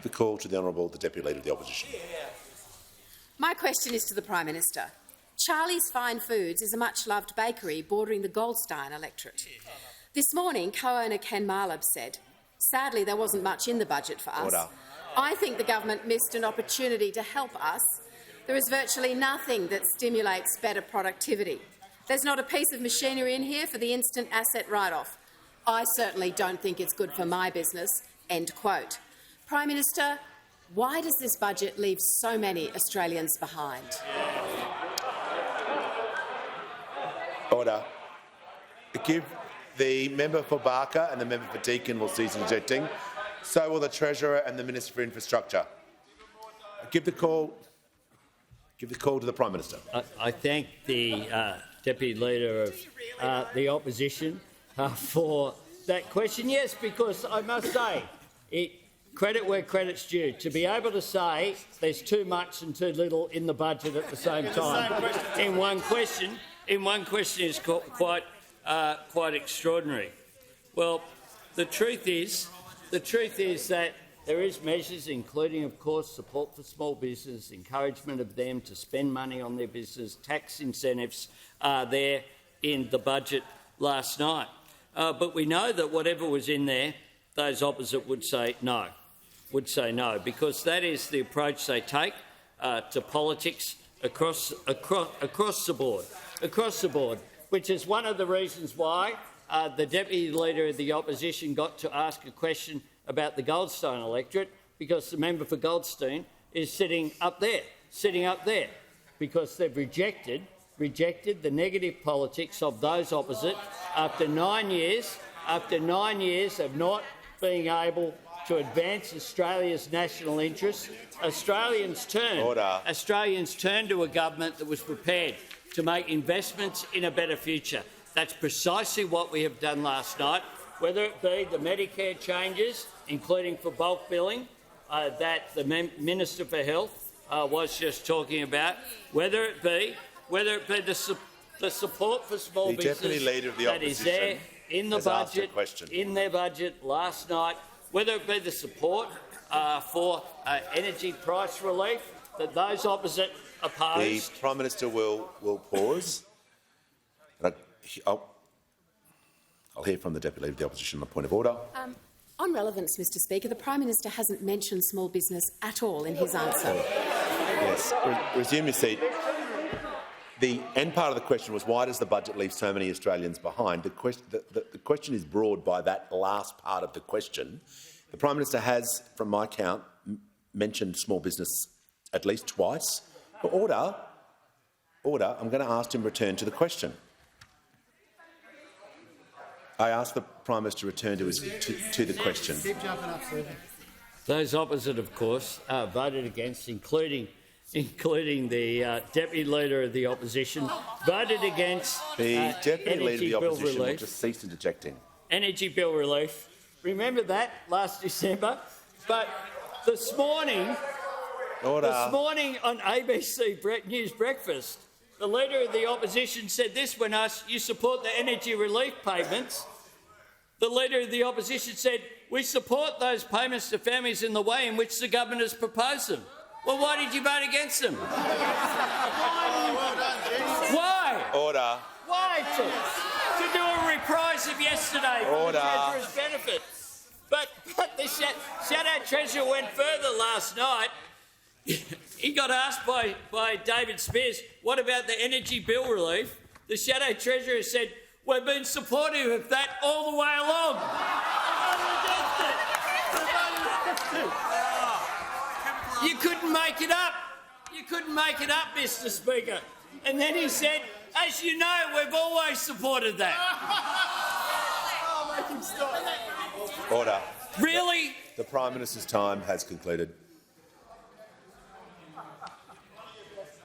the call to the Honourable the Deputy Leader of the Opposition. My question is to the Prime Minister. Charlie's Fine Foods is a much-loved bakery bordering the Goldstein electorate. This morning, co-owner Ken Marlab said, "Sadly, there wasn't much in the budget for us. Order. I think the government missed an opportunity to help us. There is virtually nothing that stimulates better productivity. There's not a piece of machinery in here for the instant asset write-off. I certainly don't think it's good for my business." End quote. Prime Minister, why does this budget leave so many Australians behind? Order. Give the member for Barker and the member for Deakin will cease interjecting. So will the Treasurer and the Minister for Infrastructure. Give the call to the Prime Minister. I thank the Deputy Leader of the Opposition for that question. Yes, because I must say, credit where credit's due. To be able to say there's too much and too little in the budget at the same time in one question is quite extraordinary. Well, the truth is that there is measures, including, of course, support for small business, encouragement of them to spend money on their business, tax incentives there in the budget last night. But we know that whatever was in there, those opposite would say no, because that is the approach they take to politics across the board, which is one of the reasons why the Deputy Leader of the Opposition got to ask a question about the Goldstein electorate, because the member for Goldstein is sitting up there, because they've rejected the negative politics of those opposite after 9 years of not being able to advance Australia's national interests. Australians turned to a government that was prepared to make investments in a better future. That's precisely what we have done last night, whether it be the Medicare changes, including for bulk billing, that the Minister for Health was just talking about, whether it be the support for small business Deputy Leader of the Opposition that is there in the budget, in their budget last night, whether it be the support for energy price relief that those opposite opposed. The Prime Minister will pause. I'll hear from the Deputy Leader of the Opposition on the point of order. On relevance, Mr Speaker, the Prime Minister hasn't mentioned small business at all in his answer. Yes, resume your seat. The end part of the question was, why does the budget leave so many Australians behind? The question is broad by that last part of the question. The Prime Minister has, from my count, mentioned small business at least twice. But order, I'm going to ask him to return to the question. I ask the Prime Minister to return to the question. Keep jumping up, Stephen. Those opposite, of course, voted against, including the Deputy Leader of the Opposition, voted against the Deputy Leader of the Opposition will just cease interjecting. Energy bill relief. Remember that last December? But this morning on ABC News Breakfast, the Leader of the Opposition said this when asked, "You support the energy relief payments?" The Leader of the Opposition said, "We support those payments to families in the way in which the government has proposed them." Well, why did you vote against them? Why? Order. Why? To do a reprise of yesterday for the Treasurer's benefit. But the Shadow Treasurer went further last night. He got asked by David Speers, what about the energy bill relief? The Shadow Treasurer said, "We've been supportive of that all the way along." You couldn't make it up. Mr Speaker. And then he said, "As you know, we've always supported that." Order. Really? The Prime Minister's time has concluded.